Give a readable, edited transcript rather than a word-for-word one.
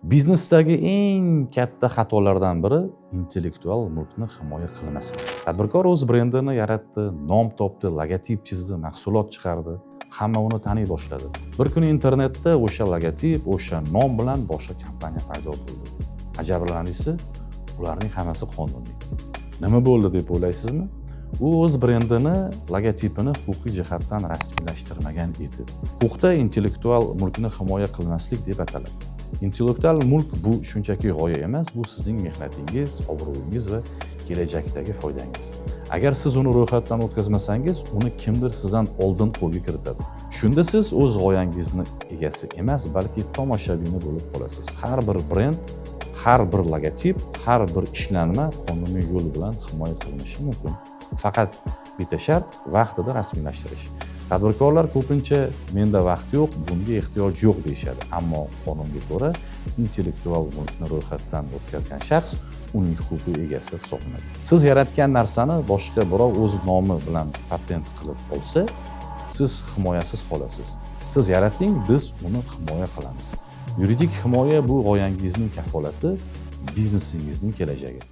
Biznesdagi eng katta xatolardan biri intellektual mulkni himoya qilmaslik. Tadbirkor o'z brendini yaratdi, nom topdi, logotip chizdi, mahsulot chiqardi. Hamma uni taniy boshladi. Bir kuni internetda o'sha logotip, o'sha nom bilan boshqa kompaniya paydo bo'ldi. Ajablanarlisi, ularning hammasi qonuniy. Nima bo'ldi deb o'ylaysizmi? U o'z brendini, logotipini huquqiy jihatdan rasmiylashtirmagan edi. Huquqda intellektual mulkni himoya qilmaslik deb ataladi. Intellektual mulk bu shunchaki g'oya emas, bu sizning mehnatingiz, obro'yingiz va kelajakdagi foydangiz. Agar siz uni ro'yxatdan o'tkazmasangiz, uni kimdir sizdan oldin qo'lga kiritadi. Shunda siz o'z g'oyangizni egasi emas, balki tomoshabini bo'lib qolasiz. Har bir brend, har bir logotip, har bir ishlanma qonuniy yo'l bilan himoya qilinishi mumkin. Faqat bitta shart vaqtida rasmiylashtirish. Tadbirkorlar ko'pincha menda vaqt yo'q, bunga ehtiyoj yo'q deyishadi. Ammo qonunga ko'ra intellektual mulkni ro'yxatdan o'tkazgan shaxs uning huquqiy egasi hisoblanadi. Siz yaratgan narsani boshqa birov o'z nomi bilan patent qilib olsa, siz himoyasiz qolasiz. Siz yaratding, biz uni himoya qilamiz. Yuridik himoya bu g'oyangizning kafolati, biznesingizning kelajagi.